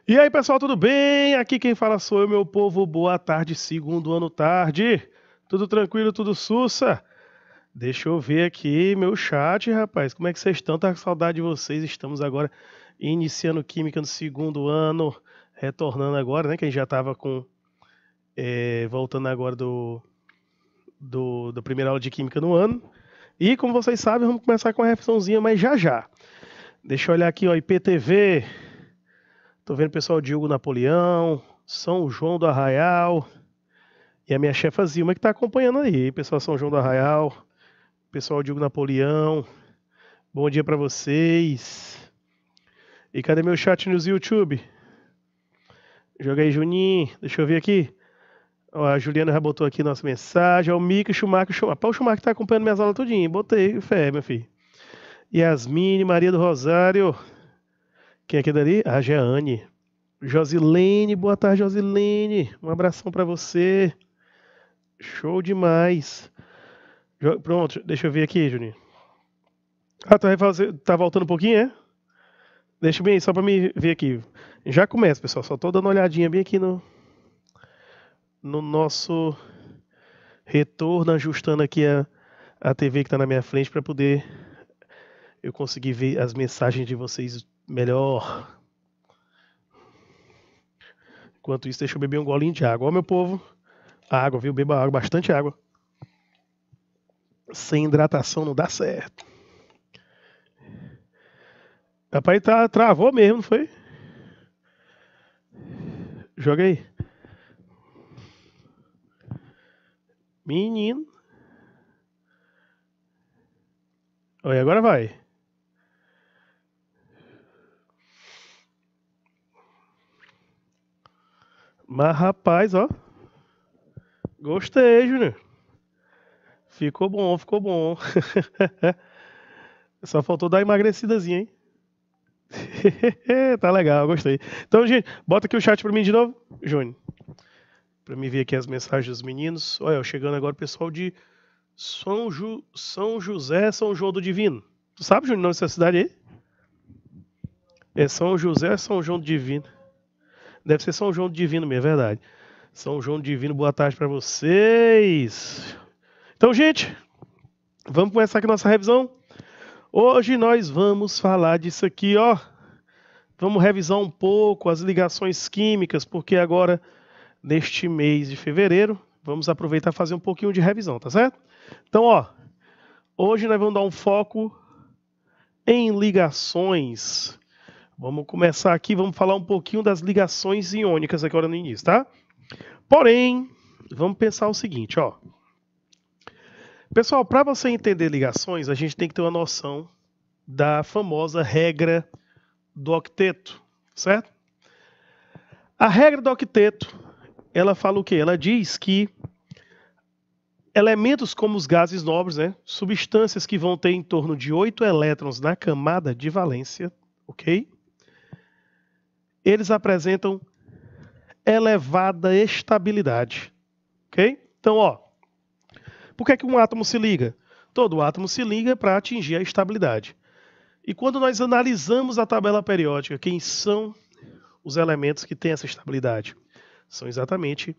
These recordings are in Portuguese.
E aí, pessoal, tudo bem? Aqui quem fala sou eu, meu povo. Boa tarde, segundo ano tarde. Tudo tranquilo, tudo sussa? Deixa eu ver aqui meu chat, rapaz. Como é que vocês estão? Tá com saudade de vocês. Estamos agora iniciando Química no segundo ano, retornando agora, né? Que a gente já tava voltando agora da primeira aula de Química no ano. E como vocês sabem, vamos começar com a reflexãozinha, mas já já. Deixa eu olhar aqui, ó, IPTV. Tô vendo o pessoal Diogo Napoleão, São João do Arraial e a minha chefa Zilma que tá acompanhando aí. Pessoal São João do Arraial, pessoal Diogo Napoleão, bom dia pra vocês. E cadê meu chat no YouTube? Joga aí, Juninho, deixa eu ver aqui. Ó, a Juliana já botou aqui nossa mensagem. Ó, o Mico, Schumacher. Pô, o Schumacher tá acompanhando minhas aulas tudinho. Botei fé, meu filho. Yasmine, Maria do Rosário. Quem é aqui dali? A Jeane. Josilene, boa tarde, Josilene. Um abração pra você. Show demais. Pronto, deixa eu ver aqui, Juninho. Ah, tá voltando um pouquinho, é? Deixa bem aí, só pra me ver aqui. Já começa, pessoal. Só tô dando uma olhadinha bem aqui no nosso retorno, ajustando aqui a TV que tá na minha frente pra poder eu conseguir ver as mensagens de vocês melhor. Enquanto isso, deixa eu beber um golinho de água. Ó, meu povo. Água, viu? Beba água, bastante água. Sem hidratação não dá certo. Rapaz, travou mesmo, não foi? Joga aí. Menino. Olha, agora vai. Mas, rapaz, ó. Gostei, Júnior. Ficou bom, ficou bom. Só faltou dar uma emagrecidazinha, hein? Tá legal, gostei. Então, gente, bota aqui o chat pra mim de novo, Júnior. Pra me ver aqui as mensagens dos meninos. Olha, chegando agora o pessoal de São José, São João do Divino. Tu sabe, Júnior, o nome dessa cidade aí? É São José, São João do Divino. Deve ser São João do Divino mesmo, é verdade. São João do Divino, boa tarde pra vocês. Então, gente, vamos começar aqui nossa revisão. Hoje nós vamos falar disso aqui, ó. Vamos revisar um pouco as ligações químicas, porque agora, neste mês de fevereiro, vamos aproveitar e fazer um pouquinho de revisão, tá certo? Então, ó, hoje nós vamos dar um foco em ligações. Vamos começar aqui, vamos falar um pouquinho das ligações iônicas agora no início, tá? Porém, vamos pensar o seguinte, ó. Pessoal, para você entender ligações, a gente tem que ter uma noção da famosa regra do octeto, certo? A regra do octeto, ela fala o quê? Ela diz que elementos como os gases nobres, né, substâncias que vão ter em torno de 8 elétrons na camada de valência, ok? Eles apresentam elevada estabilidade, ok? Então, ó, por que um átomo se liga? Todo átomo se liga para atingir a estabilidade. E quando nós analisamos a tabela periódica, quem são os elementos que têm essa estabilidade? São exatamente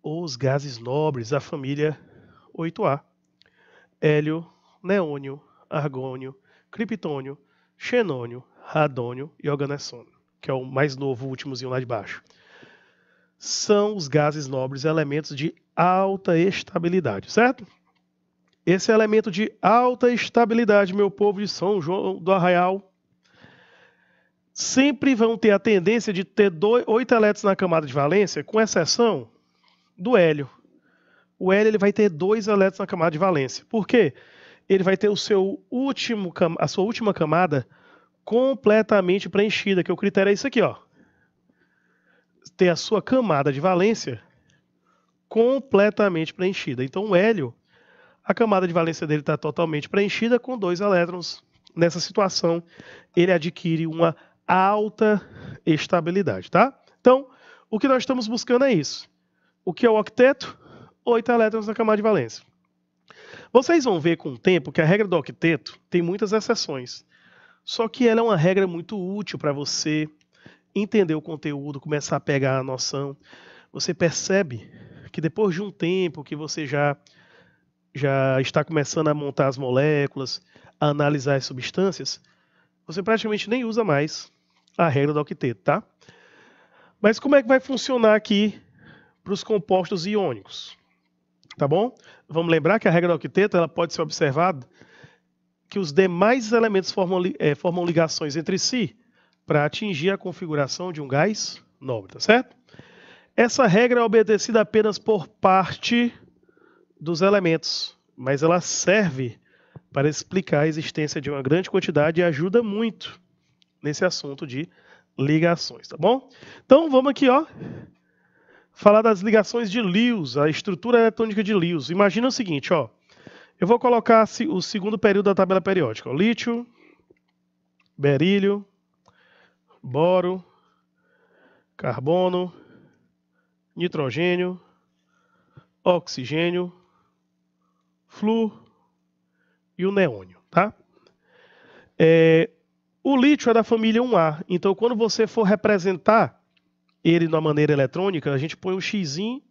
os gases nobres, a família 8A. Hélio, neônio, argônio, criptônio, xenônio, radônio e organessônio, que é o mais novo, o últimozinho lá de baixo. São os gases nobres, elementos de alta estabilidade, certo? Esse elemento de alta estabilidade, meu povo de São João do Arraial, sempre vão ter a tendência de ter 8 elétrons na camada de valência, com exceção do hélio. O hélio ele vai ter 2 elétrons na camada de valência. Por quê? Ele vai ter a sua última camada completamente preenchida, que o critério é isso aqui, ó. Ter a sua camada de valência completamente preenchida. Então o hélio, a camada de valência dele está totalmente preenchida com 2 elétrons. Nessa situação, ele adquire uma alta estabilidade, tá? Então, o que nós estamos buscando é isso. O que é o octeto? 8 elétrons na camada de valência. Vocês vão ver com o tempo que a regra do octeto tem muitas exceções. Só que ela é uma regra muito útil para você entender o conteúdo, começar a pegar a noção, você percebe que depois de um tempo que você já está começando a montar as moléculas, a analisar as substâncias, você praticamente nem usa mais a regra do octeto, tá? Mas como é que vai funcionar aqui para os compostos iônicos? Tá bom? Vamos lembrar que a regra do octeto ela pode ser observada que os demais elementos formam ligações entre si para atingir a configuração de um gás nobre, tá certo? Essa regra é obedecida apenas por parte dos elementos, mas ela serve para explicar a existência de uma grande quantidade e ajuda muito nesse assunto de ligações, tá bom? Então vamos aqui, ó, falar das ligações de Lewis, a estrutura eletrônica de Lewis. Imagina o seguinte, ó, eu vou colocar o segundo período da tabela periódica, ó, lítio, berílio, boro, carbono, nitrogênio, oxigênio, flúor e o neônio, tá? O lítio é da família 1A, então quando você for representar ele de uma maneira eletrônica, a gente põe um xizinho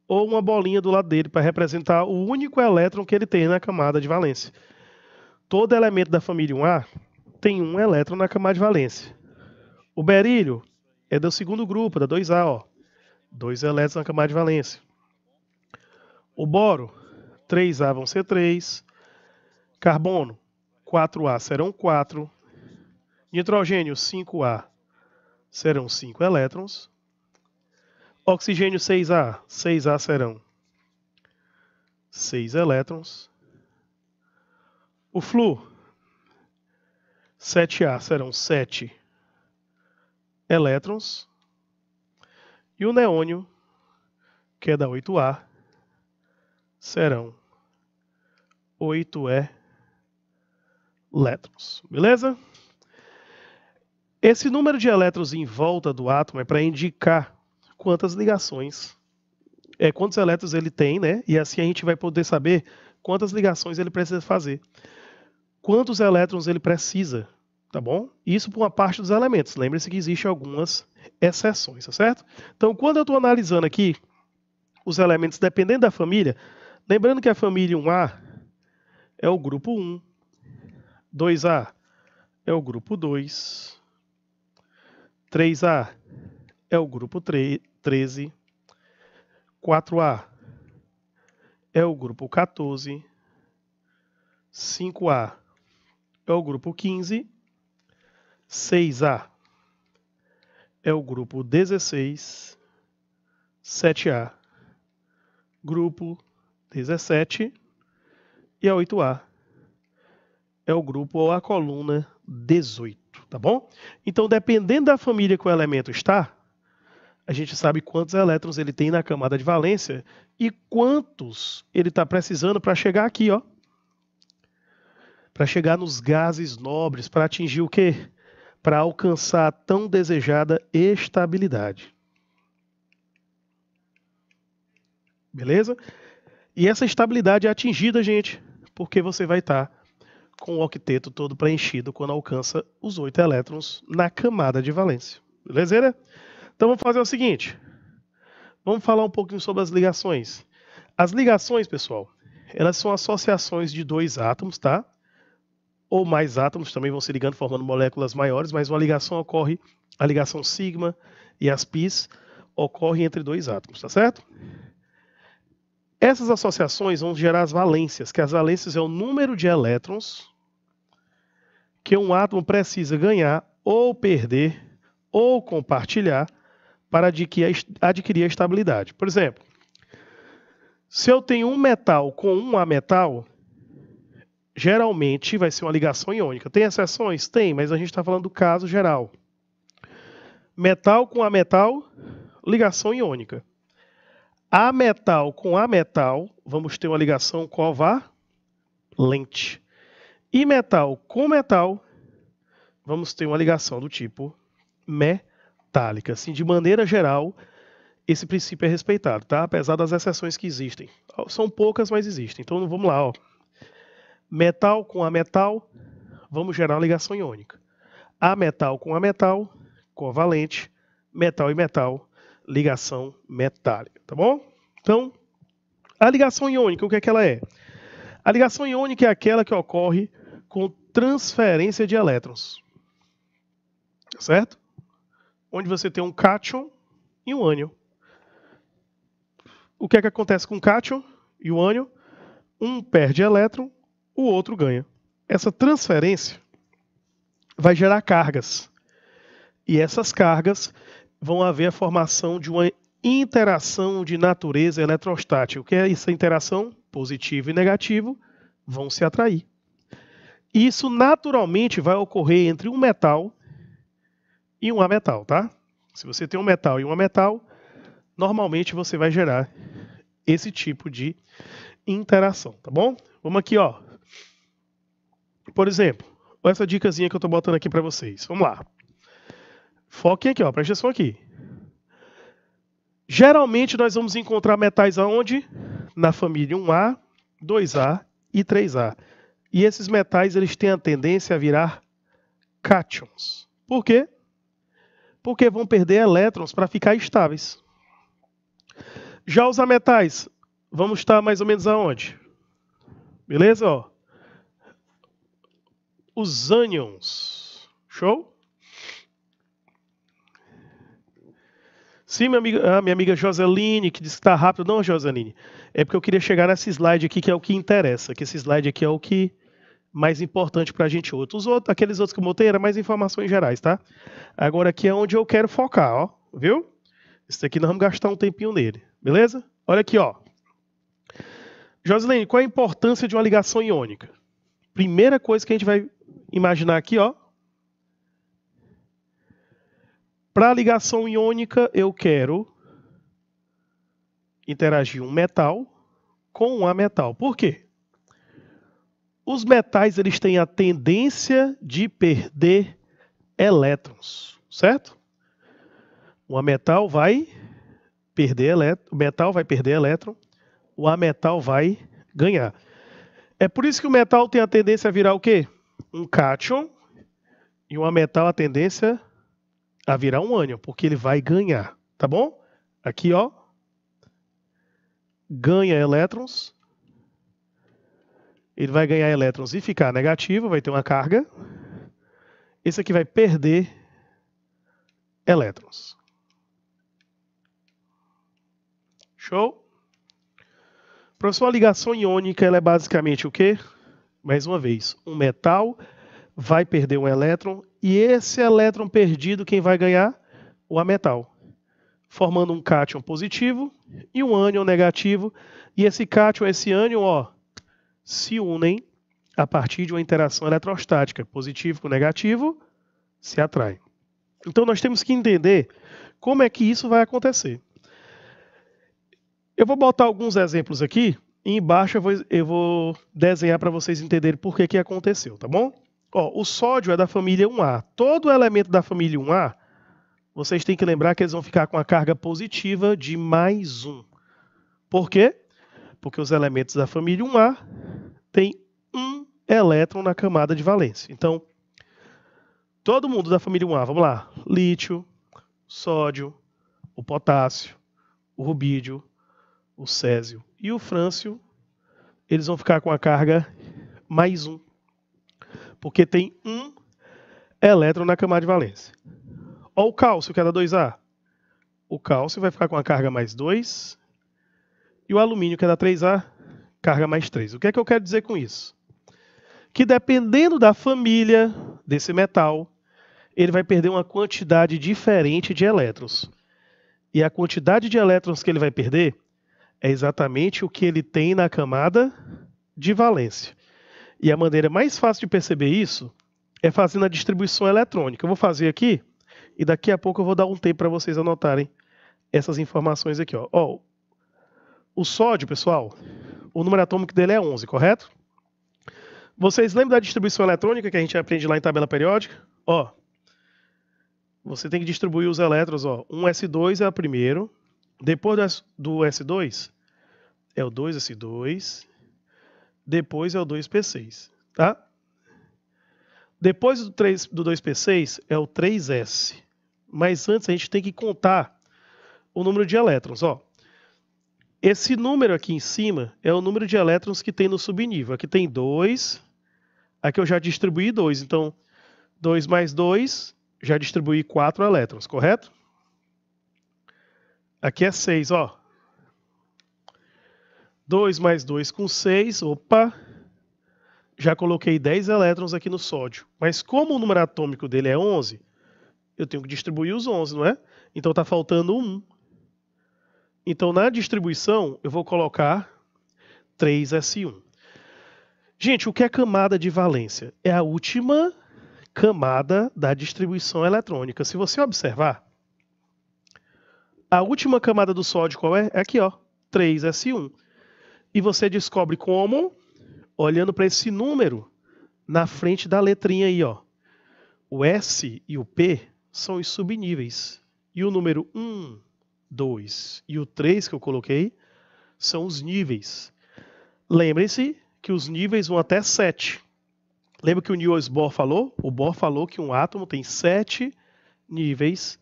ou uma bolinha do lado dele para representar o único elétron que ele tem na camada de valência. Todo elemento da família 1A tem um elétron na camada de valência. O berílio é do segundo grupo, da 2A, ó. 2 elétrons na camada de valência. O boro, 3A vão ser 3. Carbono, 4A serão 4. Nitrogênio, 5A serão 5 elétrons. Oxigênio, 6A. 6A serão 6 elétrons. O flúor, 7A serão 7 elétrons. E o neônio, que é da 8A, serão 8 elétrons. Beleza? Esse número de elétrons em volta do átomo é para indicar quantas ligações, quantos elétrons ele tem, né? E assim a gente vai poder saber quantas ligações ele precisa fazer. Quantos elétrons ele precisa, tá bom? Isso por uma parte dos elementos. Lembre-se que existem algumas exceções, tá certo? Então, quando eu estou analisando aqui os elementos dependendo da família, lembrando que a família 1A é o grupo 1, 2A é o grupo 2, 3A é o grupo 13, 4A é o grupo 14, 5A é o grupo 15, 6A é o grupo 16, 7A, grupo 17 e a 8A é o grupo ou a coluna 18, tá bom? Então, dependendo da família que o elemento está, a gente sabe quantos elétrons ele tem na camada de valência e quantos ele está precisando para chegar aqui, ó. Para chegar nos gases nobres, para atingir o quê? Para alcançar a tão desejada estabilidade. Beleza? E essa estabilidade é atingida, gente, porque você vai estar com o octeto todo preenchido quando alcança os 8 elétrons na camada de valência. Beleza? Então vamos fazer o seguinte. Vamos falar um pouquinho sobre as ligações. As ligações, pessoal, elas são associações de 2 átomos, tá? Ou mais átomos também vão se ligando formando moléculas maiores, mas uma ligação ocorre, a ligação sigma e as pis ocorrem entre 2 átomos, tá certo? Essas associações vão gerar as valências, que as valências é o número de elétrons que um átomo precisa ganhar ou perder ou compartilhar para adquirir a estabilidade. Por exemplo, se eu tenho um metal com um ametal, geralmente vai ser uma ligação iônica. Tem exceções? Tem, mas a gente está falando do caso geral. Metal com ametal, ligação iônica. Ametal com ametal, vamos ter uma ligação covalente. E metal com metal, vamos ter uma ligação do tipo metálica. Assim, de maneira geral, esse princípio é respeitado, tá? Apesar das exceções que existem. São poucas, mas existem. Então vamos lá, ó. Metal com ametal, vamos gerar uma ligação iônica. Ametal com ametal, covalente, metal e metal, ligação metálica, tá bom? Então, a ligação iônica, o que é que ela é? A ligação iônica é aquela que ocorre com transferência de elétrons, certo? Onde você tem um cátion e um ânion. O que é que acontece com o cátion e o ânion? Um perde elétron, o outro ganha. Essa transferência vai gerar cargas. E essas cargas vão haver a formação de uma interação de natureza eletrostática. O que é essa interação? Positivo e negativo vão se atrair. Isso naturalmente vai ocorrer entre um metal e um ametal, tá? Se você tem um metal e um ametal, normalmente você vai gerar esse tipo de interação, tá bom? Vamos aqui, ó. Por exemplo, essa dicasinha que eu tô botando aqui para vocês. Vamos lá. Foquem aqui, ó. Presta atenção aqui. Geralmente nós vamos encontrar metais aonde? Na família 1A, 2A e 3A. E esses metais eles têm a tendência a virar cátions. Por quê? Porque vão perder elétrons para ficar estáveis. Já os ametais, vamos estar mais ou menos aonde? Beleza? Ó. Os ânions. Show? Sim, minha amiga Joseline, que disse que está rápido. Não, Joseline. É porque eu queria chegar nesse slide aqui, que é o que interessa. Que esse slide aqui é o que mais importante para a gente. Aqueles outros que eu botei eram mais informações gerais, tá? Agora aqui é onde eu quero focar, ó. Viu? Esse aqui nós vamos gastar um tempinho nele. Beleza? Olha aqui, ó. Joseline, qual é a importância de uma ligação iônica? Primeira coisa que a gente vai imaginar aqui, ó. Para a ligação iônica, eu quero interagir um metal com um ametal. Por quê? Os metais eles têm a tendência de perder elétrons, certo? O ametal vai perder elétron, o metal vai perder elétron, o ametal vai ganhar. É por isso que o metal tem a tendência a virar o quê? Um cátion, e o ametal a tendência a virar um ânion, porque ele vai ganhar, tá bom? Aqui, ó, ganha elétrons, ele vai ganhar elétrons e ficar negativo, vai ter uma carga. Esse aqui vai perder elétrons. Show? Professor, a ligação iônica ela é basicamente o quê? Mais uma vez, um metal vai perder um elétron e esse elétron perdido, quem vai ganhar? O ametal. Formando um cátion positivo e um ânion negativo. E esse cátion e esse ânion, ó, se unem a partir de uma interação eletrostática. Positivo com negativo se atraem. Então nós temos que entender como é que isso vai acontecer. Eu vou botar alguns exemplos aqui e embaixo eu vou desenhar para vocês entenderem por que aconteceu, tá bom? Ó, o sódio é da família 1A. Todo elemento da família 1A, vocês têm que lembrar que eles vão ficar com a carga positiva de mais 1. Por quê? Porque os elementos da família 1A têm um elétron na camada de valência. Então, todo mundo da família 1A, vamos lá. Lítio, sódio, o potássio, o rubídio, o césio e o frâncio, eles vão ficar com a carga mais 1. Porque tem um elétron na camada de valência. Olha o cálcio, que é da 2A. O cálcio vai ficar com a carga mais 2. E o alumínio, que é da 3A, carga mais 3. O que é que eu quero dizer com isso? Que dependendo da família desse metal, ele vai perder uma quantidade diferente de elétrons. E a quantidade de elétrons que ele vai perder é exatamente o que ele tem na camada de valência. E a maneira mais fácil de perceber isso é fazendo a distribuição eletrônica. Eu vou fazer aqui e daqui a pouco eu vou dar um tempo para vocês anotarem essas informações aqui. Ó, o sódio, pessoal, o número atômico dele é 11, correto? Vocês lembram da distribuição eletrônica que a gente aprende lá em tabela periódica? Ó, você tem que distribuir os elétrons. Ó, um S2 é o primeiro. Depois do S2 é o 2S2. Depois é o 2P6, tá? Depois do 2P6 é o 3S. Mas antes a gente tem que contar o número de elétrons. Ó, esse número aqui em cima é o número de elétrons que tem no subnível. Aqui tem 2. Aqui eu já distribuí 2. Então, 2 mais 2, já distribuí 4 elétrons, correto? Aqui é 6, ó. 2 mais 2 com 6, opa. Já coloquei 10 elétrons aqui no sódio. Mas como o número atômico dele é 11, eu tenho que distribuir os 11, não é? Então está faltando 1. Então na distribuição eu vou colocar 3s1. Gente, o que é camada de valência? É a última camada da distribuição eletrônica. Se você observar, a última camada do sódio qual é? É aqui, ó, 3s1. E você descobre como? Olhando para esse número na frente da letrinha aí, ó. O S e o P são os subníveis. E o número 1, 2 e o 3 que eu coloquei são os níveis. Lembrem-se que os níveis vão até 7. Lembra que o Niels Bohr falou? O Bohr falou que um átomo tem 7 níveis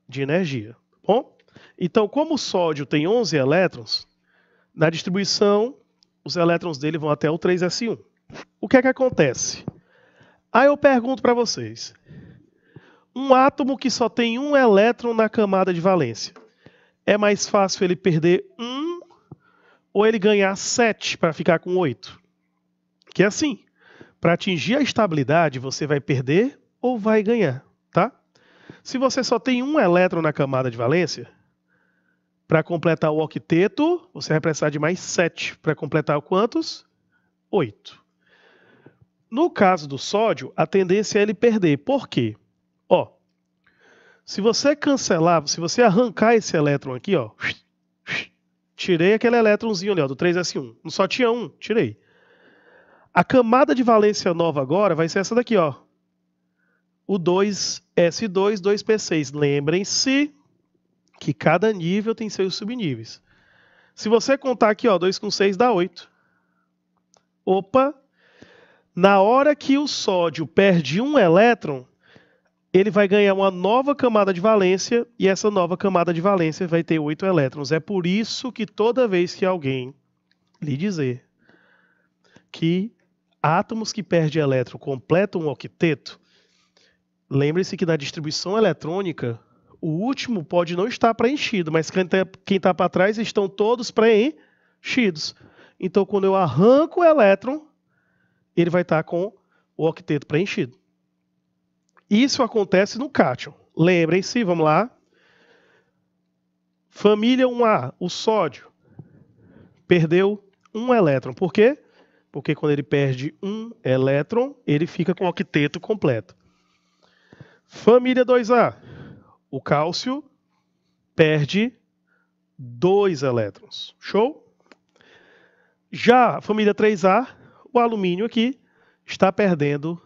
de energia. Bom? Então, como o sódio tem 11 elétrons, na distribuição, os elétrons dele vão até o 3s1. O que é que acontece? Aí eu pergunto para vocês. Um átomo que só tem um elétron na camada de valência, é mais fácil ele perder 1 ou ele ganhar 7 para ficar com 8? Que é assim, para atingir a estabilidade, você vai perder ou vai ganhar, tá? Se você só tem um elétron na camada de valência, para completar o octeto, você vai precisar de mais 7. Para completar quantos? 8. No caso do sódio, a tendência é ele perder. Por quê? Ó, se você cancelar, se você arrancar esse elétron aqui, ó, tirei aquele elétronzinho ali, ó, do 3s1. Não só tinha um, tirei. A camada de valência nova agora vai ser essa daqui, ó. O 2s2, 2p6. Lembrem-se que cada nível tem seus subníveis. Se você contar aqui, ó, 2 com 6 dá 8. Opa! Na hora que o sódio perde um elétron, ele vai ganhar uma nova camada de valência e essa nova camada de valência vai ter 8 elétrons. É por isso que toda vez que alguém lhe dizer que átomos que perdem elétron completam um octeto, lembre-se que na distribuição eletrônica, o último pode não estar preenchido, mas quem está para trás estão todos preenchidos. Então, quando eu arranco o elétron, ele vai estar com o octeto preenchido. Isso acontece no cátion. Lembrem-se, vamos lá. Família 1A, o sódio, perdeu um elétron. Por quê? Porque quando ele perde um elétron, ele fica com o octeto completo. Família 2A, o cálcio perde 2 elétrons. Show? Já a família 3A, o alumínio aqui, está perdendo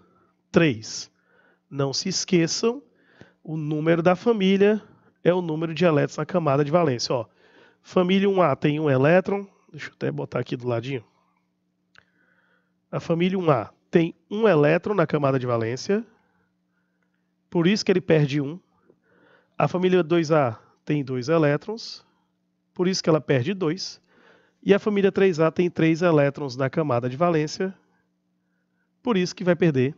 3. Não se esqueçam, o número da família é o número de elétrons na camada de valência. Ó, família 1A tem um elétron. Deixa eu até botar aqui do ladinho. A família 1A tem um elétron na camada de valência. Por isso que ele perde 1. A família 2A tem 2 elétrons. Por isso que ela perde 2. E a família 3A tem 3 elétrons na camada de valência. Por isso que vai perder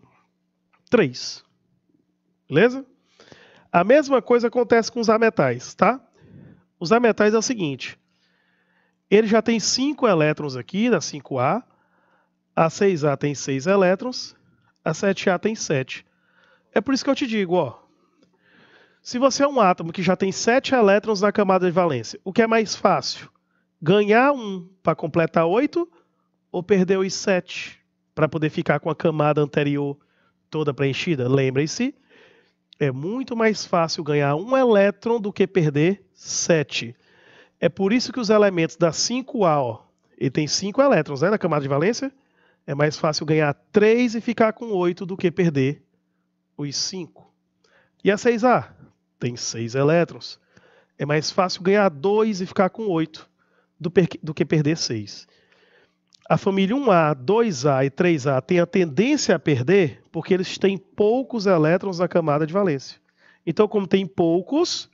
3. Beleza? A mesma coisa acontece com os ametais, tá? Os ametais é o seguinte. Ele já tem 5 elétrons aqui, na 5A. A 6A tem 6 elétrons. A 7A tem 7. É por isso que eu te digo, ó. Se você é um átomo que já tem 7 elétrons na camada de valência, o que é mais fácil? Ganhar 1 para completar 8 ou perder os 7 para poder ficar com a camada anterior toda preenchida? Lembrem-se, é muito mais fácil ganhar 1 elétron do que perder 7. É por isso que os elementos da 5A, ó, ele tem 5 elétrons, né, na camada de valência. É mais fácil ganhar 3 e ficar com 8 do que perder os 5. E a 6A tem 6 elétrons. É mais fácil ganhar 2 e ficar com 8 do que perder 6. A família 1A, 2A e 3A tem a tendência a perder porque eles têm poucos elétrons na camada de valência. Então, como tem poucos,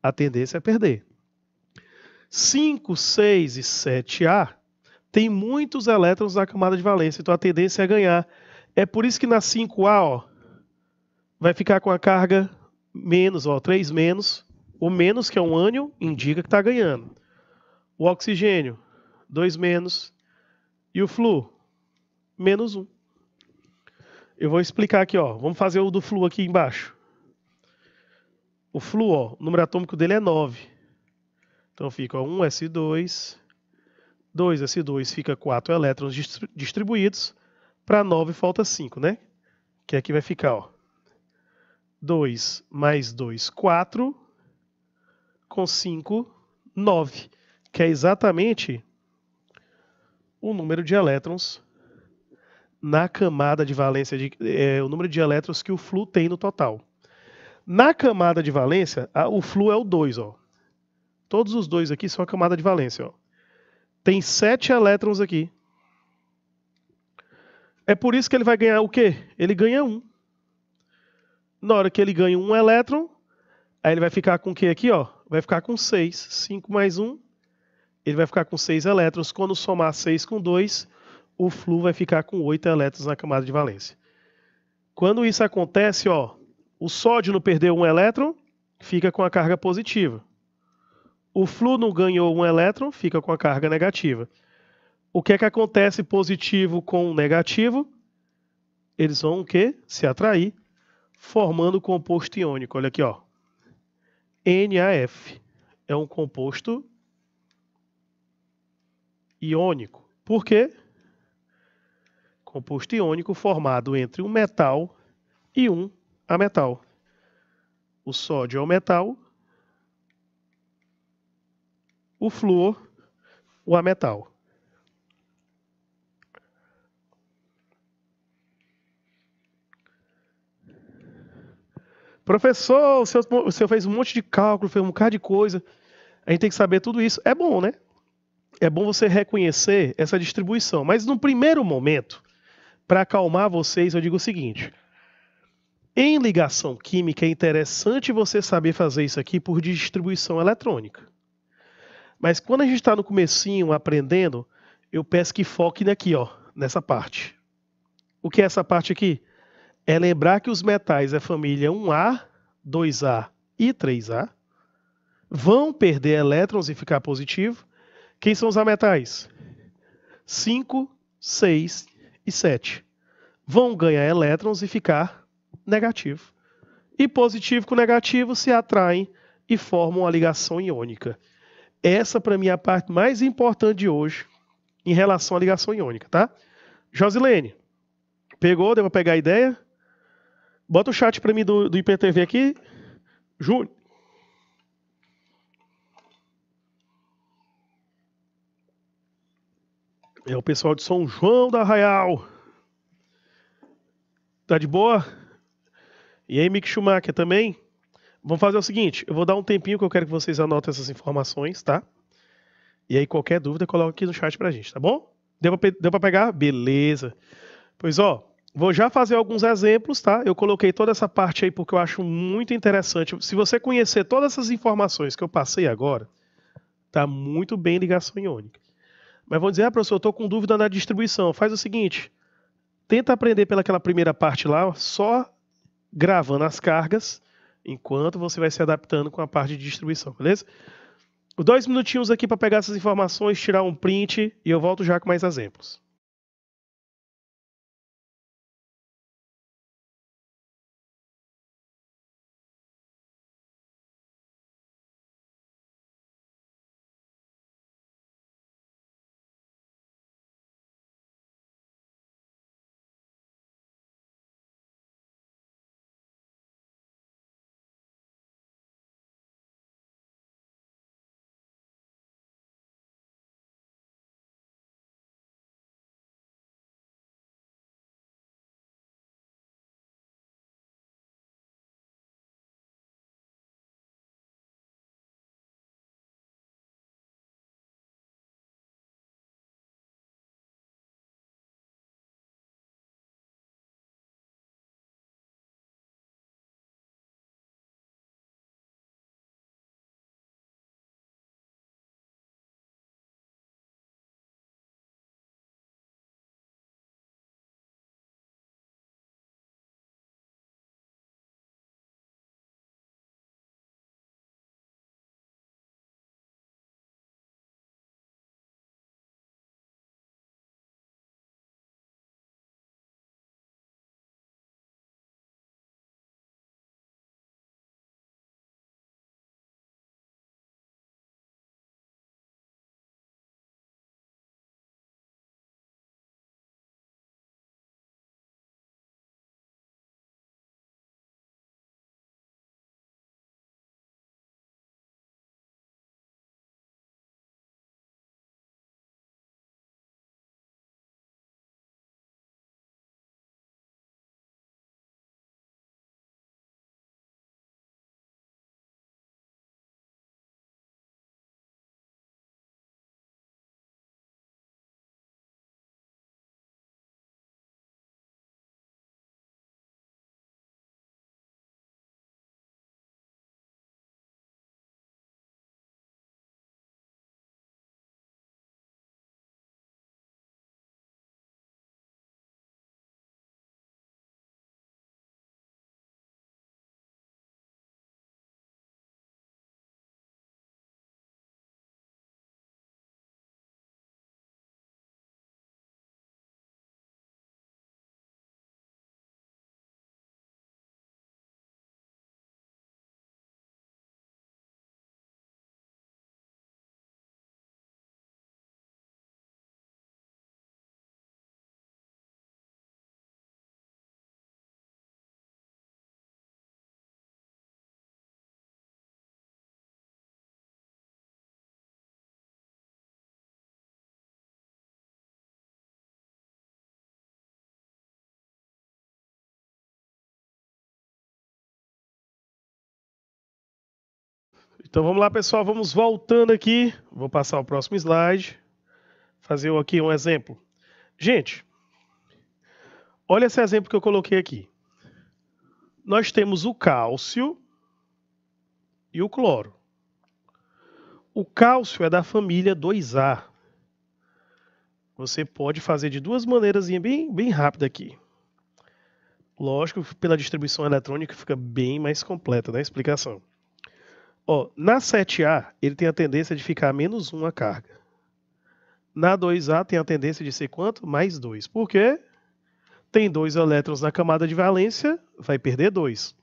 a tendência é perder. 5, 6 e 7A tem muitos elétrons na camada de valência, então a tendência é ganhar. É por isso que na 5A, ó, vai ficar com a carga menos, ó, 3 menos. O menos, que é um ânion, indica que está ganhando. O oxigênio, 2 menos. E o flu, menos 1. Eu vou explicar aqui, ó. Vamos fazer o do flu aqui embaixo. O flu, ó, o número atômico dele é 9. Então fica 1s2, 2s2 fica 4 elétrons distribuídos. Para 9 falta 5, né? Que aqui vai ficar, ó. 2 mais 2, 4. Com 5, 9. Que é exatamente o número de elétrons na camada de valência, o número de elétrons que o flu tem no total. Na camada de valência, o flu é o 2, ó. Todos os 2 aqui são a camada de valência, ó. Tem 7 elétrons aqui. É por isso que ele vai ganhar o quê? Ele ganha 1. Na hora que ele ganha 1 elétron, aí ele vai ficar com o quê aqui, ó? Vai ficar com 6. 5 mais 1, ele vai ficar com 6 elétrons. Quando somar 6 com 2, o flu vai ficar com 8 elétrons na camada de valência. Quando isso acontece, ó, o sódio não perdeu 1 elétron, fica com a carga positiva. O flu não ganhou 1 elétron, fica com a carga negativa. O que é que acontece positivo com negativo? Eles vão o quê? Se atrair, formando o composto iônico. Olha aqui, ó. NaF é um composto iônico. Por quê? Composto iônico formado entre um metal e um ametal. O sódio é o metal, o flúor, o ametal. Professor, o senhor fez um monte de cálculo, fez um bocado de coisa. A gente tem que saber tudo isso. É bom, né? É bom você reconhecer essa distribuição. Mas no primeiro momento, para acalmar vocês, eu digo o seguinte. Em ligação química é interessante você saber fazer isso aqui por distribuição eletrônica. Mas quando a gente está no comecinho aprendendo, eu peço que foque aqui, ó, nessa parte. O que é essa parte aqui? É lembrar que os metais é família 1A, 2A e 3A. Vão perder elétrons e ficar positivo. Quem são os ametais? 5, 6 e 7. Vão ganhar elétrons e ficar negativo. E positivo com negativo se atraem e formam uma ligação iônica. Essa, para mim, é a parte mais importante de hoje em relação à ligação iônica, tá? Josilene, pegou? Deu para pegar a ideia? Bota o chat para mim do IPTV aqui. Júnior. É o pessoal de São João da Arraial. Tá de boa? E aí, Mick Schumacher também? Vamos fazer o seguinte, eu vou dar um tempinho que eu quero que vocês anotem essas informações, tá? E aí, qualquer dúvida, coloca aqui no chat pra gente, tá bom? Deu pra pegar? Beleza. Pois, ó, vou já fazer alguns exemplos, tá? Eu coloquei toda essa parte aí porque eu acho muito interessante. Se você conhecer todas essas informações que eu passei agora, tá muito bem ligação iônica. Mas vou dizer, professor, eu tô com dúvida na distribuição. Faz o seguinte, tenta aprender pelaquela primeira parte lá, só gravando as cargas, enquanto você vai se adaptando com a parte de distribuição, beleza? 2 minutinhos aqui para pegar essas informações, tirar um print e eu volto já com mais exemplos. Então vamos lá, pessoal, vamos voltando aqui. Vou passar o próximo slide. Fazer aqui um exemplo. Gente, olha esse exemplo que eu coloquei aqui. Nós temos o cálcio e o cloro. O cálcio é da família 2A. Você pode fazer de duas maneiras bem rápida aqui. Lógico que pela distribuição eletrônica fica bem mais completa na explicação. Ó, na 7A, ele tem a tendência de ficar menos 1 a carga. Na 2A tem a tendência de ser quanto? Mais 2. Por quê? Tem 2 elétrons na camada de valência, vai perder 2.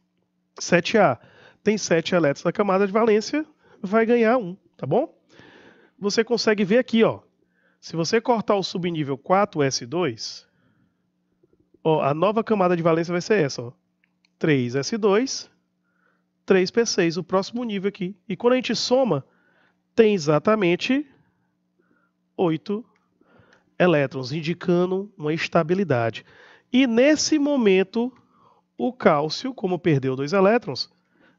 7A tem 7 elétrons na camada de valência, vai ganhar 1, tá bom? Você consegue ver aqui, ó. Se você cortar o subnível 4s2, ó, a nova camada de valência vai ser essa, ó. 3s2, 3p6, o próximo nível aqui. E quando a gente soma, tem exatamente 8 elétrons, indicando uma estabilidade. E nesse momento, o cálcio, como perdeu 2 elétrons,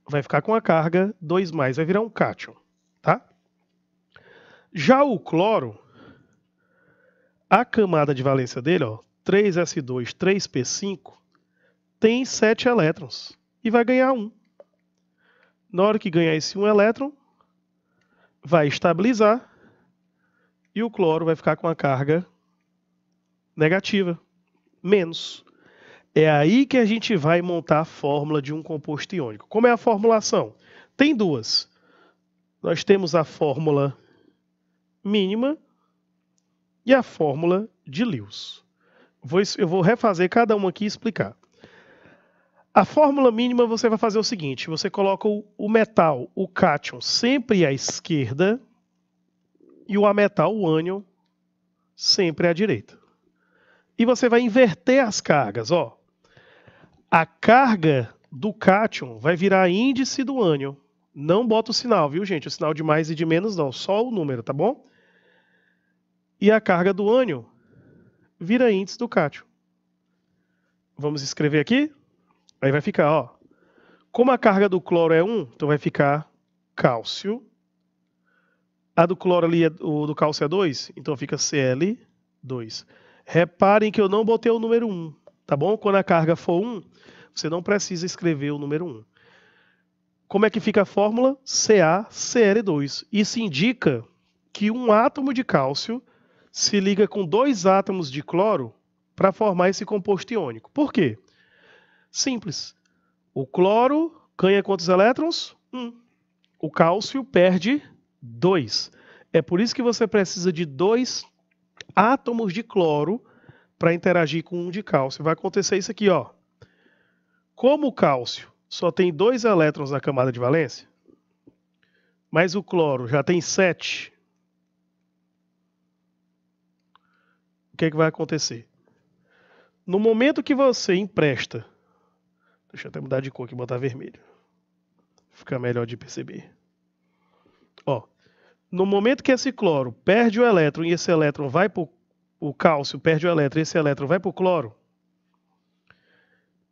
vai ficar com a carga 2+, vai virar um cátion, tá? Já o cloro, a camada de valência dele, ó, 3s2, 3p5, tem 7 elétrons e vai ganhar 1. Na hora que ganhar esse 1 elétron, vai estabilizar e o cloro vai ficar com a carga negativa, menos. É aí que a gente vai montar a fórmula de um composto iônico. Como é a formulação? Tem duas. Nós temos a fórmula mínima e a fórmula de Lewis. Eu vou refazer cada uma aqui e explicar. A fórmula mínima você vai fazer o seguinte, você coloca o metal, o cátion, sempre à esquerda e o ametal, o ânion, sempre à direita. E você vai inverter as cargas, ó. A carga do cátion vai virar índice do ânion. Não bota o sinal, viu, gente? O sinal de mais e de menos não, só o número, tá bom? E a carga do ânion vira índice do cátion. Vamos escrever aqui? Aí vai ficar, ó. Como a carga do cloro é 1, então vai ficar cálcio. A do cloro ali, o do cálcio é 2, então fica Cl2. Reparem que eu não botei o número 1, tá bom? Quando a carga for 1, você não precisa escrever o número 1. Como é que fica a fórmula? CaCl2. Isso indica que um átomo de cálcio se liga com 2 átomos de cloro para formar esse composto iônico. Por quê? Simples. O cloro ganha quantos elétrons? 1. O cálcio perde 2. É por isso que você precisa de 2 átomos de cloro para interagir com um de cálcio. Vai acontecer isso aqui, ó. Como o cálcio só tem 2 elétrons na camada de valência, mas o cloro já tem 7, o que é que vai acontecer? No momento que você empresta, deixa eu até mudar de cor aqui e botar vermelho, fica melhor de perceber. Ó, no momento que esse cloro perde o elétron e esse elétron vai para o cálcio, perde o elétron e esse elétron vai para o cloro,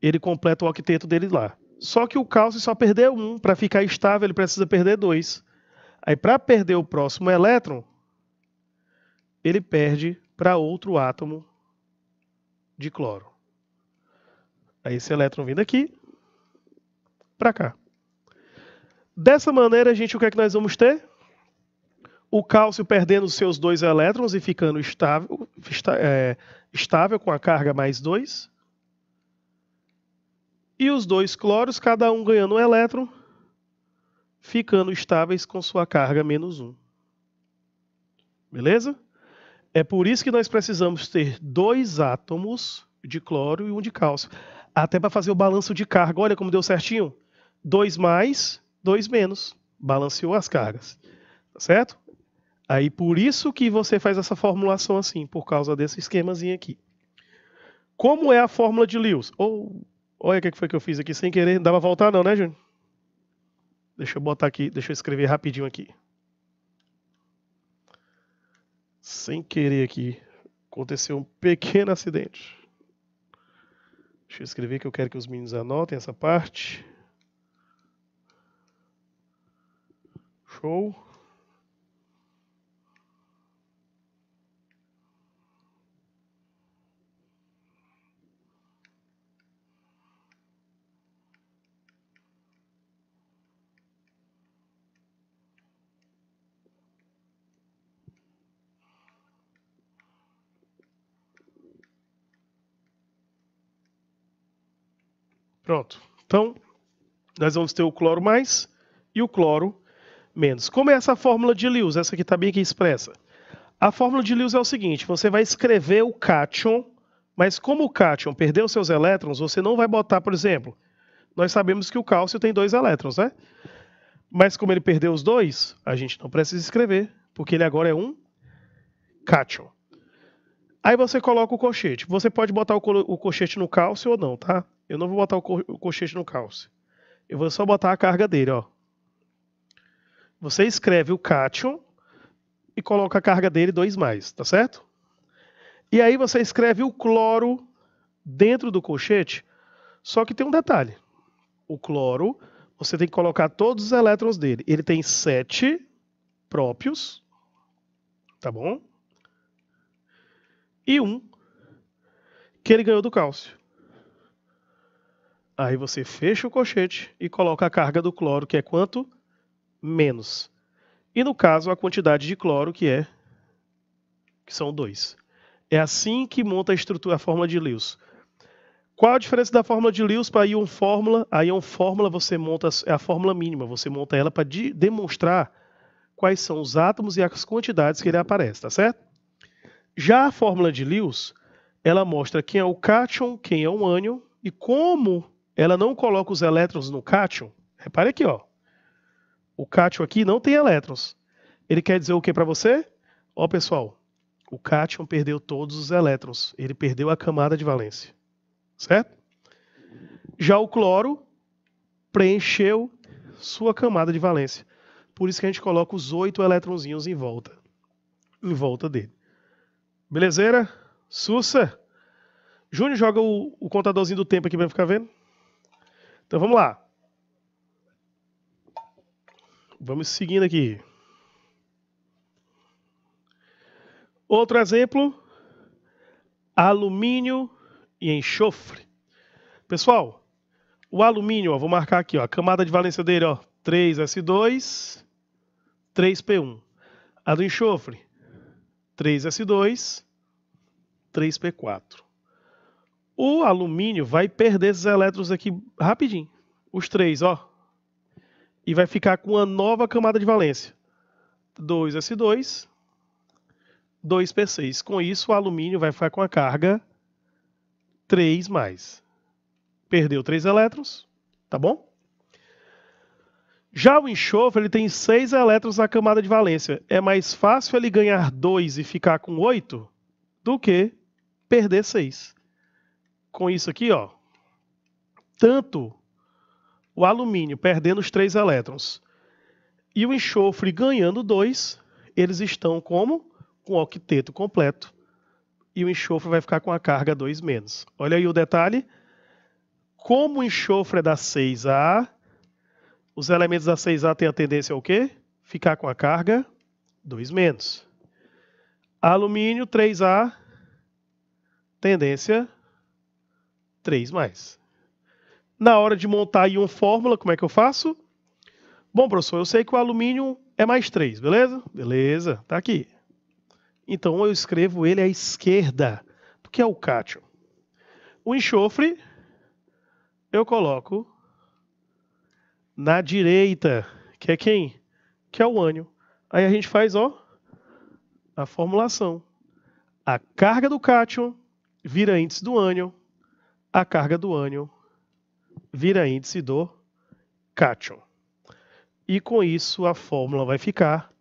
ele completa o octeto dele lá. Só que o cálcio só perdeu 1, para ficar estável ele precisa perder 2. Aí para perder o próximo elétron, ele perde para outro átomo de cloro. Aí esse elétron vindo aqui, para cá. Dessa maneira, gente, o que é que nós vamos ter? O cálcio perdendo os seus 2 elétrons e ficando estável com a carga mais 2. E os 2 cloros, cada um ganhando um elétron, ficando estáveis com sua carga menos 1. Beleza? É por isso que nós precisamos ter 2 átomos de cloro e 1 de cálcio. Até para fazer o balanço de carga. Olha como deu certinho. 2 mais, 2 menos. Balanceou as cargas. Tá certo? Aí por isso que você faz essa formulação assim, por causa desse esquemazinho aqui. Como é a fórmula de Lewis? Olha o que foi que eu fiz aqui sem querer. Não dá pra voltar não, né, Júnior? Deixa eu botar aqui, deixa eu escrever rapidinho aqui. Sem querer aqui. Aconteceu um pequeno acidente. Deixa eu escrever que eu quero que os meninos anotem essa parte. Show. Pronto. Então, nós vamos ter o cloro mais e o cloro menos. Como é essa fórmula de Lewis? Essa aqui está bem aqui expressa. A fórmula de Lewis é o seguinte, você vai escrever o cátion, mas como o cátion perdeu seus elétrons, você não vai botar, por exemplo, nós sabemos que o cálcio tem 2 elétrons, né? Mas como ele perdeu os 2, a gente não precisa escrever, porque ele agora é um cátion. Aí você coloca o colchete. Você pode botar o colchete no cálcio ou não, tá? Eu não vou botar o colchete no cálcio. Eu vou só botar a carga dele, ó. Você escreve o cátion e coloca a carga dele 2+, tá certo? E aí você escreve o cloro dentro do colchete, só que tem um detalhe. O cloro, você tem que colocar todos os elétrons dele. Ele tem 7 próprios, tá bom? E 1 que ele ganhou do cálcio. Aí você fecha o colchete e coloca a carga do cloro, que é quanto? Menos. E no caso, a quantidade de cloro, que são 2. É assim que monta a estrutura, a fórmula de Lewis. Qual a diferença da fórmula de Lewis para a Ion Fórmula? A Ion Fórmula você monta, é a fórmula mínima, você monta ela para demonstrar quais são os átomos e as quantidades que ele aparece, tá certo? Já a fórmula de Lewis, ela mostra quem é o cátion, quem é o ânion, e como ela não coloca os elétrons no cátion. Repare aqui, ó. O cátion aqui não tem elétrons. Ele quer dizer o que para você? Ó, pessoal, o cátion perdeu todos os elétrons. Ele perdeu a camada de valência. Certo? Já o cloro preencheu sua camada de valência. Por isso que a gente coloca os 8 eletronzinhos em volta dele. Belezeira? Sussa? Júnior, joga o contadorzinho do tempo aqui para ficar vendo. Então vamos lá. Vamos seguindo aqui. Outro exemplo. Alumínio e enxofre. Pessoal, o alumínio, ó, vou marcar aqui, ó, a camada de valência dele, ó, 3s2, 3p1. A do enxofre, 3s2, 3p4. O alumínio vai perder esses elétrons aqui rapidinho, os 3, ó, e vai ficar com uma nova camada de valência, 2s2, 2p6. Com isso, o alumínio vai ficar com a carga 3+. Perdeu 3 elétrons, tá bom? Já o enxofre, ele tem 6 elétrons na camada de valência. É mais fácil ele ganhar 2 e ficar com 8 do que perder 6. Com isso aqui, ó, tanto o alumínio perdendo os 3 elétrons e o enxofre ganhando 2, eles estão como? Com o octeto completo. E o enxofre vai ficar com a carga 2-. Olha aí o detalhe. Como o enxofre é da 6A, os elementos da 6A têm a tendência ao quê? Ficar com a carga 2-. Alumínio 3A, tendência 3+. Na hora de montar aí uma fórmula, como é que eu faço? Bom, professor, eu sei que o alumínio é mais 3, beleza? Beleza, tá aqui. Então eu escrevo ele à esquerda, porque é o cátion. O enxofre eu coloco na direita, que é quem? Que é o ânion. Aí a gente faz, ó, a formulação. A carga do cátion vira índice do ânion, a carga do ânion vira índice do cátion. E com isso a fórmula vai ficar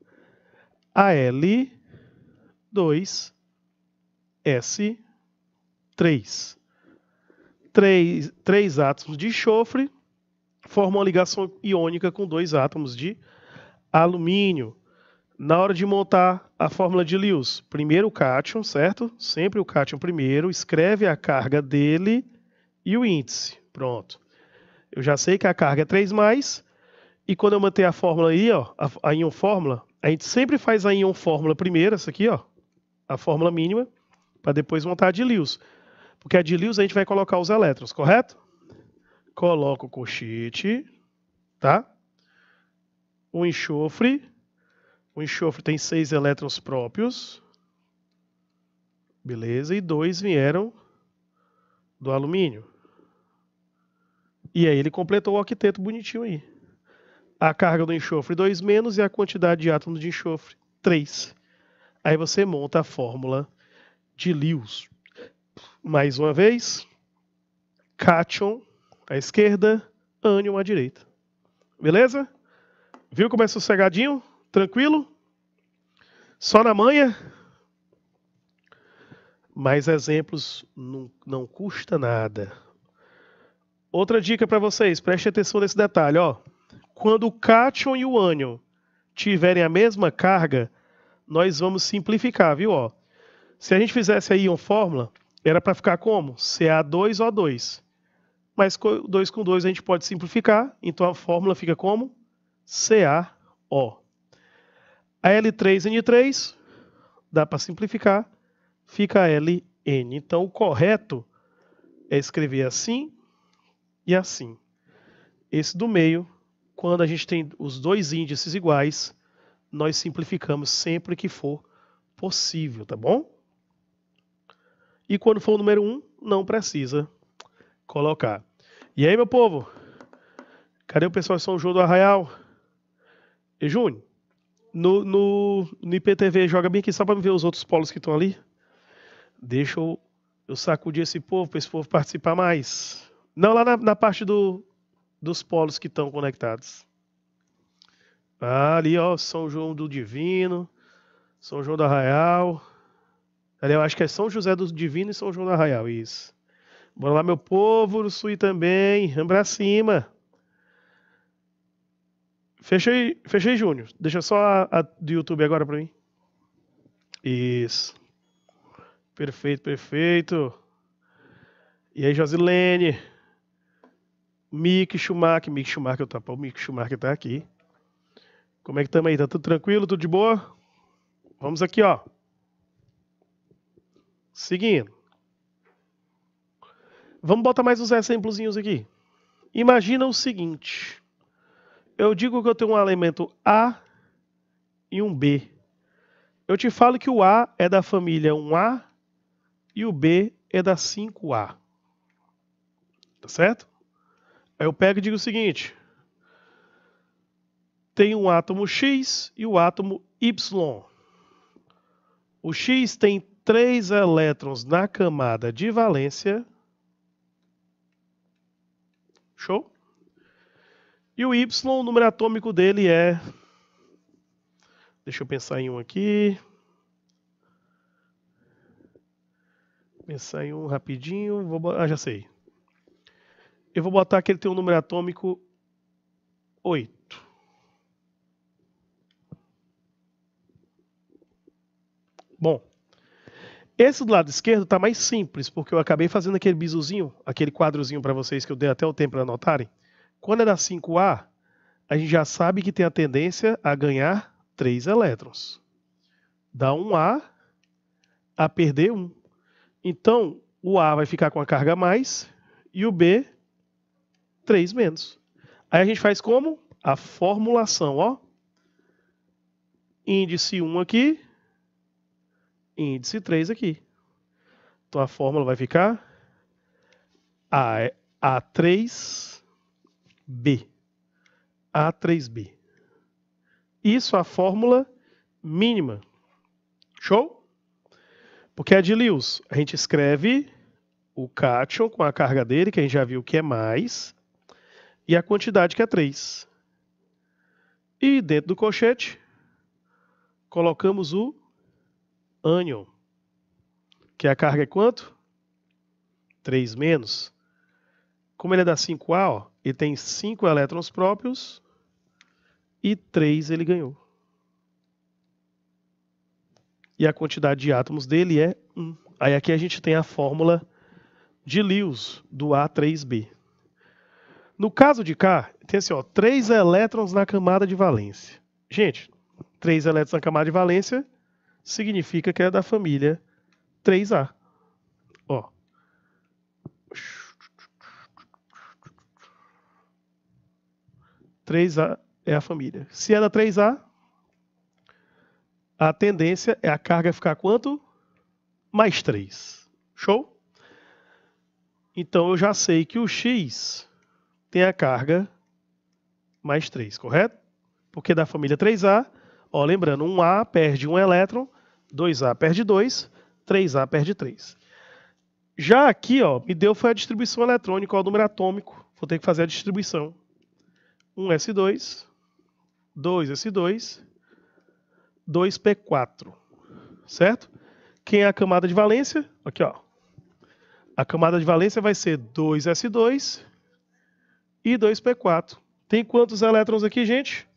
Al2S3. Três átomos de enxofre formam uma ligação iônica com 2 átomos de alumínio. Na hora de montar a fórmula de Lewis, primeiro o cátion, certo? Sempre o cátion primeiro, escreve a carga dele e o índice. Pronto. Eu já sei que a carga é 3+, E quando eu manter a fórmula aí, ó, a íon fórmula, a gente sempre faz a íon fórmula primeiro, essa aqui, ó, a fórmula mínima, para depois montar a de Lewis. Porque a de Lewis a gente vai colocar os elétrons, correto? Coloca o colchete, tá? O enxofre tem 6 elétrons próprios. Beleza, e 2 vieram do alumínio. E aí ele completou o octeto bonitinho aí. A carga do enxofre 2 menos e a quantidade de átomos de enxofre 3. Aí você monta a fórmula de Lewis. Mais uma vez, cátion à esquerda, ânion à direita. Beleza? Viu como é sossegadinho? Tranquilo? Só na manha? Mais exemplos não custa nada. Outra dica para vocês, preste atenção nesse detalhe, ó. Quando o cátion e o ânion tiverem a mesma carga, nós vamos simplificar, viu? Ó, se a gente fizesse a íon fórmula, era para ficar como? Ca2O2. Mas 2 com 2 a gente pode simplificar, então a fórmula fica como? CaO. A L3N3, dá para simplificar, fica LN. Então o correto é escrever assim e assim. Esse do meio, quando a gente tem os dois índices iguais, nós simplificamos sempre que for possível, tá bom? E quando for o número 1, não precisa colocar. E aí, meu povo? Cadê o pessoal de São João do Arraial? E Júnior, no IPTV, joga bem aqui só para ver os outros polos que estão ali. Deixa eu sacudir esse povo, para esse povo participar mais. Não, lá na parte dos polos que estão conectados. Ah, ali, ó, São João do Divino, São João do Arraial. Ali eu acho que é São José do Divino e São João do Arraial, isso. Bora lá, meu povo, Uruçuí também, vamos pra cima. Fechei, Júnior. Deixa só a do YouTube agora pra mim. Isso. Perfeito, perfeito. E aí, Josilene? Mick Schumacher, o Mick Schumacher tá aqui. Como é que estamos aí? Tá tudo tranquilo? Tudo de boa? Vamos aqui, ó. Seguindo. Vamos botar mais uns exemplozinhos aqui. Imagina o seguinte. Eu digo que eu tenho um elemento A e um B. Eu te falo que o A é da família 1A e o B é da 5A. Tá certo? Aí eu pego e digo o seguinte. Tem um átomo X e o átomo Y. O X tem 3 elétrons na camada de valência. Show? E o Y, o número atômico dele é... Deixa eu pensar em um aqui. Pensar em um rapidinho. Já sei. Eu vou botar que ele tem um número atômico 8. Bom, esse do lado esquerdo está mais simples, porque eu acabei fazendo aquele bizuzinho, aquele quadrozinho para vocês que eu dei até o tempo para anotarem. Quando é da 5A, a gente já sabe que tem a tendência a ganhar 3 elétrons. Da 1A a perder 1. Então, o A vai ficar com a carga a mais e o B 3 menos. Aí a gente faz como? A formulação, ó. Índice 1 aqui, índice 3 aqui. Então a fórmula vai ficar A3B. A3B. Isso é a fórmula mínima. Show? Porque a de Lewis, a gente escreve o cátion com a carga dele, que a gente já viu que é mais, e a quantidade que é 3. E dentro do colchete, colocamos o ânion, que a carga é quanto? 3 menos. Como ele é da 5A, ó, ele tem 5 elétrons próprios e 3 ele ganhou. E a quantidade de átomos dele é 1. Aí aqui a gente tem a fórmula de Lewis do A3B. No caso de cá, tem assim, ó, 3 elétrons na camada de valência. Gente, 3 elétrons na camada de valência significa que é da família 3A. Ó. 3A é a família. Se é da 3A, a tendência é a carga ficar quanto? Mais 3. Show? Então eu já sei que o X tem a carga mais 3, correto? Porque da família 3A, ó, lembrando, 1A perde 1 elétron, 2A perde 2, 3A perde 3. Já aqui, ó, me deu foi a distribuição eletrônica, ó, o número atômico. Vou ter que fazer a distribuição. 1s2, 2s2, 2p4. Certo? Quem é a camada de valência? Aqui, ó. A camada de valência vai ser 2s2 e 2p4. Tem quantos elétrons aqui, gente?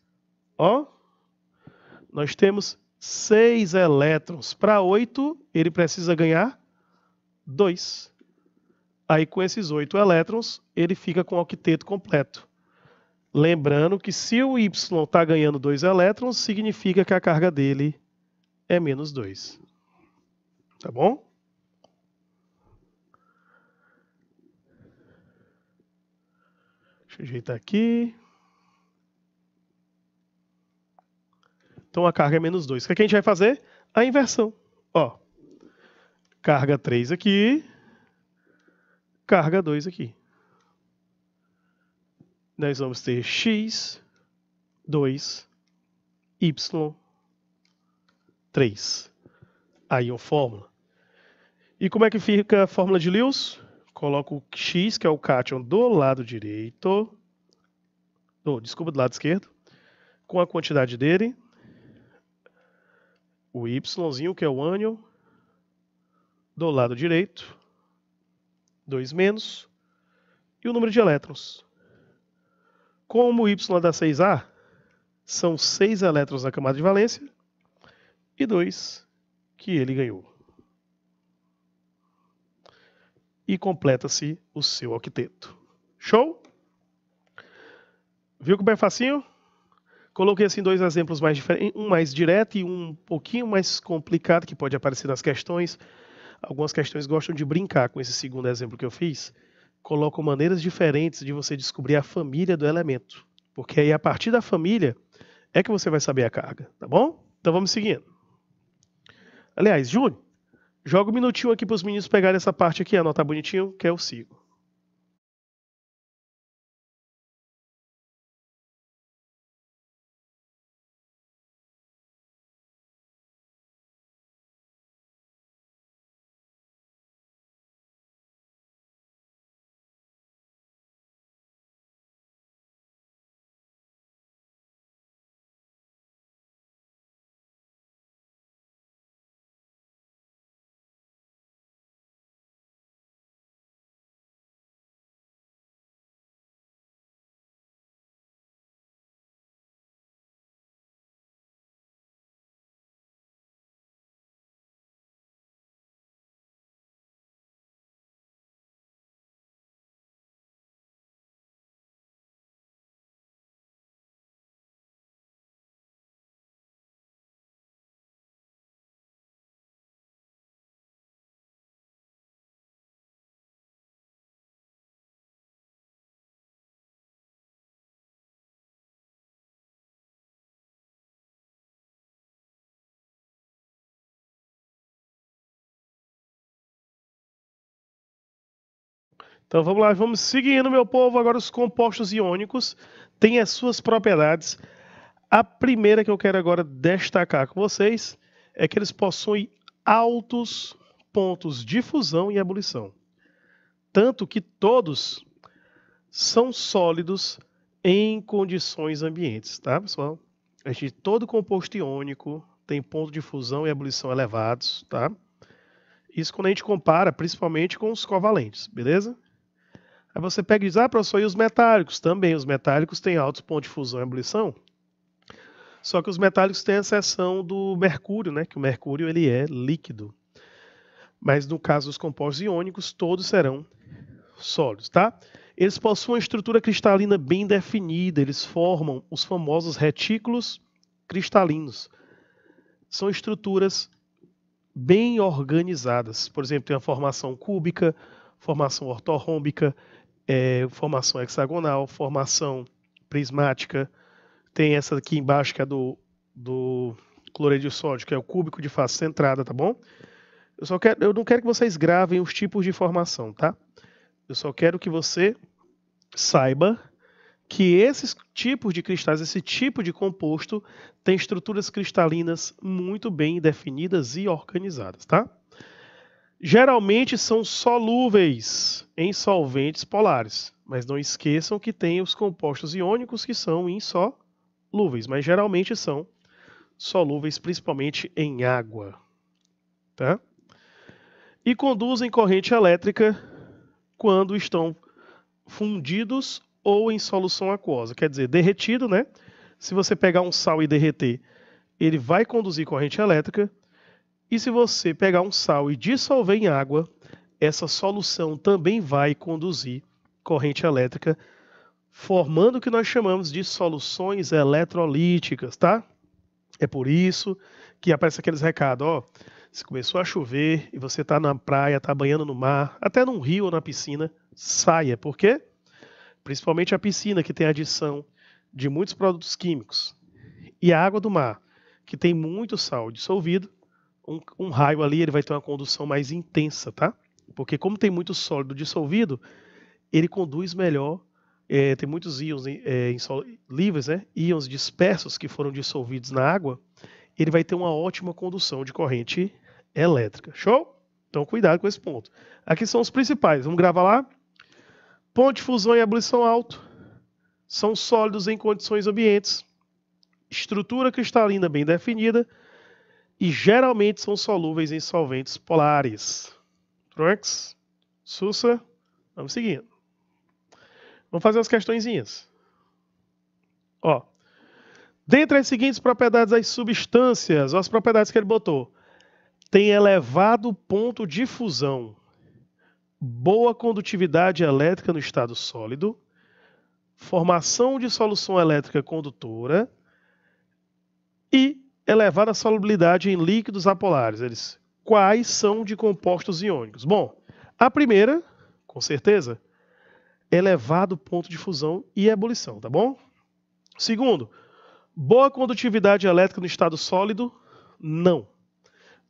Ó. Nós temos 6 elétrons. Para 8, ele precisa ganhar 2. Aí, com esses 8 elétrons, ele fica com o octeto completo. Lembrando que se o Y está ganhando 2 elétrons, significa que a carga dele é menos 2. Tá bom? Deixa eu ajeitar aqui. Então a carga é menos 2. O que a gente vai fazer? A inversão. Ó, carga 3 aqui, carga 2 aqui. Nós vamos ter x, 2, y, 3. Aí uma fórmula. E como é que fica a fórmula de Lewis? Coloco o x, que é o cátion, do lado direito. Desculpa, do lado esquerdo. Com a quantidade dele. O yzinho, que é o ânion, do lado direito. 2 menos. E o número de elétrons. Como o y é da 6A, são 6 elétrons na camada de valência e 2 que ele ganhou. E completa-se o seu octeto. Show? Viu como é facinho? Coloquei assim 2 exemplos mais diferentes, um mais direto e um pouquinho mais complicado, que pode aparecer nas questões. Algumas questões gostam de brincar com esse segundo exemplo que eu fiz. Colocam maneiras diferentes de você descobrir a família do elemento. Porque aí, a partir da família, é que você vai saber a carga, tá bom? Então vamos seguindo. Aliás, Júnior, joga um minutinho aqui para os meninos pegarem essa parte aqui, anotar bonitinho, que eu sigo. Então vamos lá, vamos seguindo, meu povo. Agora os compostos iônicos têm as suas propriedades. A primeira que eu quero agora destacar com vocês é que eles possuem altos pontos de fusão e ebulição. Tanto que todos são sólidos em condições ambientes, tá, pessoal? Todo composto iônico tem ponto de fusão e ebulição elevados, tá? Isso quando a gente compara, principalmente com os covalentes, beleza? Aí você pega e diz, professor, e os metálicos? Também, os metálicos têm altos pontos de fusão e ebulição. Só que os metálicos têm a exceção do mercúrio, né? Que o mercúrio ele é líquido. Mas no caso dos compostos iônicos, todos serão sólidos, tá? Eles possuem uma estrutura cristalina bem definida, eles formam os famosos retículos cristalinos. São estruturas bem organizadas. Por exemplo, tem a formação cúbica, formação ortorrômbica, formação hexagonal, formação prismática. Tem essa aqui embaixo que é do cloreto de sódio, que é o cúbico de face centrada, tá bom? Eu não quero que vocês gravem os tipos de formação, tá? Eu só quero que você saiba que esses tipos de cristais, esse tipo de composto, tem estruturas cristalinas muito bem definidas e organizadas, tá? Geralmente são solúveis em solventes polares, mas não esqueçam que tem os compostos iônicos que são insolúveis, mas geralmente são solúveis principalmente em água, tá? E conduzem corrente elétrica quando estão fundidos ou em solução aquosa, quer dizer, derretido, né? Se você pegar um sal e derreter, ele vai conduzir corrente elétrica. E se você pegar um sal e dissolver em água, essa solução também vai conduzir corrente elétrica, formando o que nós chamamos de soluções eletrolíticas, tá? É por isso que aparece aqueles recados, ó, se começou a chover e você está na praia, está banhando no mar, até num rio ou na piscina, saia. Por quê? Principalmente a piscina, que tem adição de muitos produtos químicos, e a água do mar, que tem muito sal dissolvido, um raio ali ele vai ter uma condução mais intensa, tá? Porque como tem muito sólido dissolvido, ele conduz melhor, tem muitos íons livres, né? Íons dispersos que foram dissolvidos na água, ele vai ter uma ótima condução de corrente elétrica. Show? Então cuidado com esse ponto. Aqui são os principais, vamos gravar lá? Ponto de fusão e ebulição alto, são sólidos em condições ambientes, estrutura cristalina bem definida, e geralmente são solúveis em solventes polares. Trunks, Sussa, vamos seguindo. Vamos fazer as questõezinhas. Ó, dentre as seguintes propriedades das substâncias, as propriedades que ele botou. Tem elevado ponto de fusão, boa condutividade elétrica no estado sólido, formação de solução elétrica condutora e elevada solubilidade em líquidos apolares. Quais são de compostos iônicos? Bom, a primeira, com certeza, elevado ponto de fusão e ebulição, tá bom? Segundo, boa condutividade elétrica no estado sólido? Não.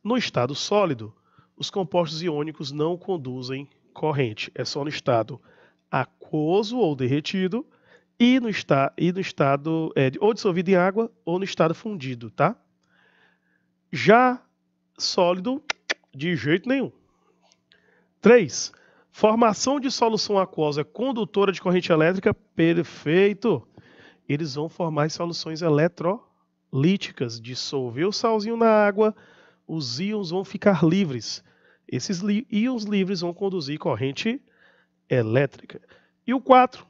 No estado sólido, os compostos iônicos não conduzem corrente. É só no estado aquoso ou derretido e no estado ou dissolvido em água ou no estado fundido, tá? Já sólido, de jeito nenhum. 3. Formação de solução aquosa condutora de corrente elétrica, perfeito. Eles vão formar soluções eletrolíticas, dissolver o salzinho na água, os íons vão ficar livres. Esses íons livres vão conduzir corrente elétrica. E o 4.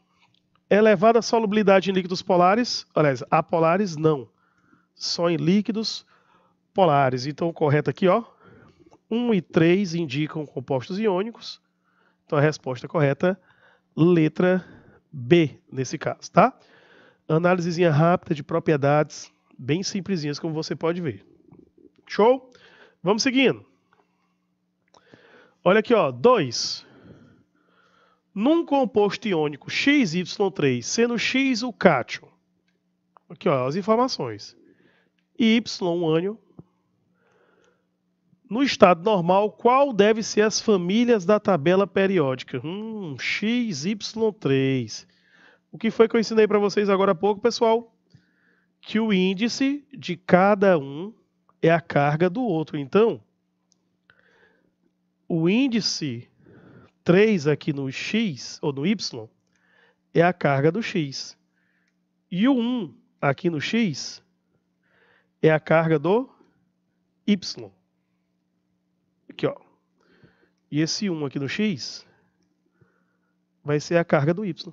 Elevada solubilidade em líquidos polares, aliás, apolares não, só em líquidos polares. Então o correto aqui, ó, 1 e 3 indicam compostos iônicos. Então a resposta correta, letra B, nesse caso, tá? Análisezinha rápida de propriedades, bem simplesinhas, como você pode ver. Show? Vamos seguindo. Olha aqui, ó, 2. Num composto iônico XY3, sendo X o cátion, aqui, ó, as informações, e Y o ânion, no estado normal, qual deve ser as famílias da tabela periódica? XY3. O que foi que eu ensinei para vocês agora há pouco, pessoal? Que o índice de cada um é a carga do outro. Então, o índice 3 aqui no X, ou no Y, é a carga do X. E o 1 aqui no X é a carga do Y. Aqui, ó. E esse 1 aqui no X vai ser a carga do Y.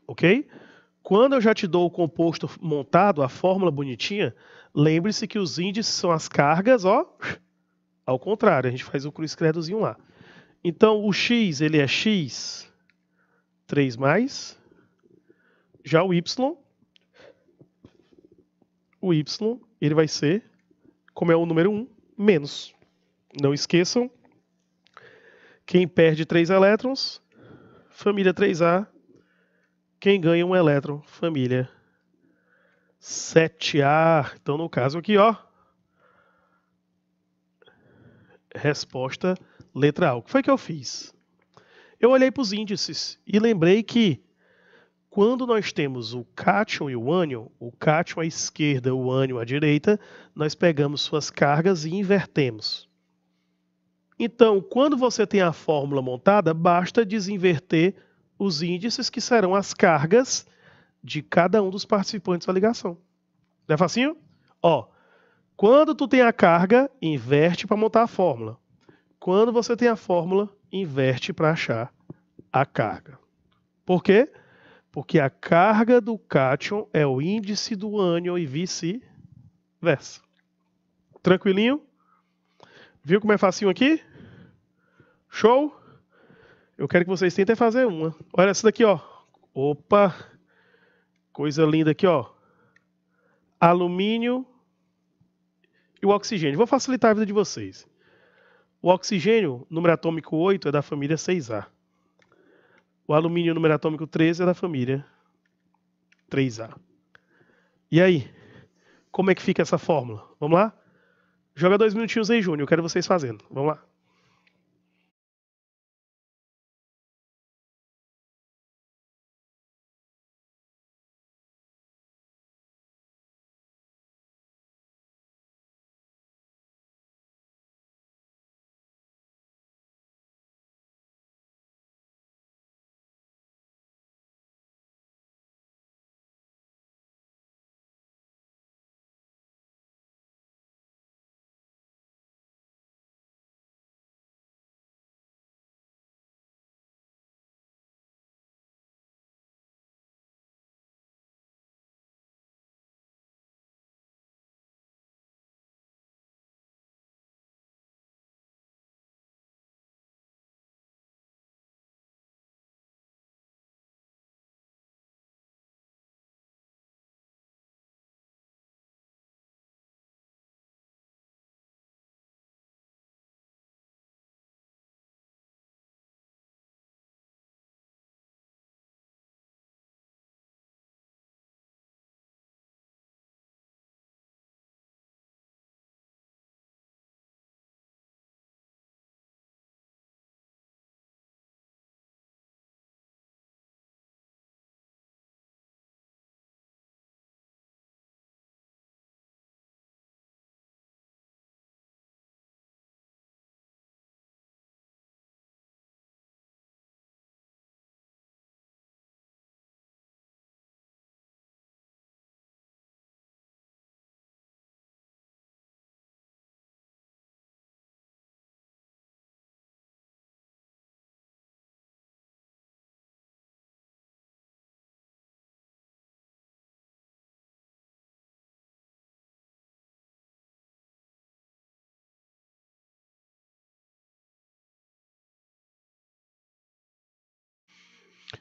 Ok? Quando eu já te dou o composto montado, a fórmula bonitinha, lembre-se que os índices são as cargas, ó, ao contrário, a gente faz o cruz credozinho lá. Então, o X, ele é X 3 mais. Já o Y, ele vai ser, como é o número 1, menos. Não esqueçam, quem perde 3 elétrons, família 3A. Quem ganha um elétron, família 7A. Então, no caso aqui, ó, resposta letra A. O que foi que eu fiz? Eu olhei para os índices e lembrei que quando nós temos o cátion e o ânion, o cátion à esquerda, o ânion à direita, nós pegamos suas cargas e invertemos. Então, quando você tem a fórmula montada, basta desinverter os índices, que serão as cargas de cada um dos participantes da ligação. Não é facinho? Ó, quando tu tem a carga, inverte para montar a fórmula. Quando você tem a fórmula, inverte para achar a carga. Por quê? Porque a carga do cátion é o índice do ânion e vice-versa. Tranquilinho? Viu como é facinho aqui? Show? Eu quero que vocês tentem fazer uma. Olha essa daqui, ó. Opa! Coisa linda aqui, ó. Alumínio e o oxigênio. Vou facilitar a vida de vocês. O oxigênio, número atômico 8, é da família 6A. O alumínio, número atômico 13, é da família 3A. E aí? Como é que fica essa fórmula? Vamos lá? Joga 2 minutinhos aí, Júnior. Eu quero vocês fazendo. Vamos lá.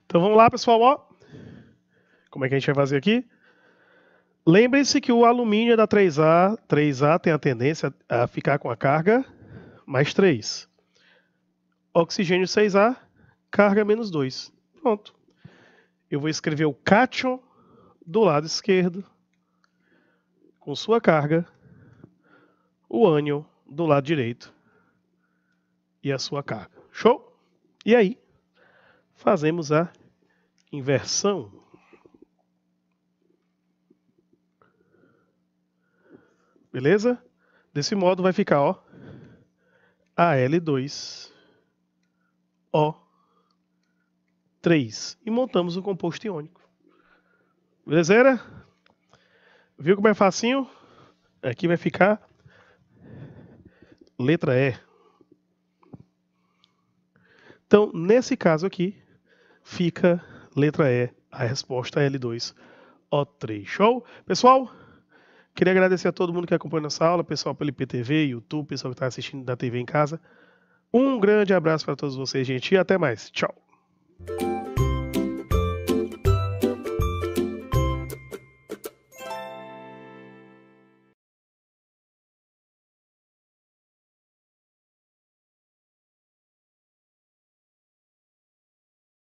Então vamos lá, pessoal. Ó. Como é que a gente vai fazer aqui? Lembrem-se que o alumínio é da 3A. 3A tem a tendência a ficar com a carga mais 3. Oxigênio 6A, carga menos 2. Pronto. Eu vou escrever o cátion do lado esquerdo, com sua carga, o ânion do lado direito e a sua carga. Show? E aí, fazemos a inversão. Beleza? Desse modo vai ficar, ó, Al2O3. E montamos o composto iônico. Beleza? Viu como é facinho? Aqui vai ficar letra E. Então, nesse caso aqui, fica letra E, a resposta é L2O3. Show? Pessoal, queria agradecer a todo mundo que acompanhou nossa aula, pessoal pelo IPTV, YouTube, pessoal que está assistindo da TV em casa. Um grande abraço para todos vocês, gente, e até mais. Tchau!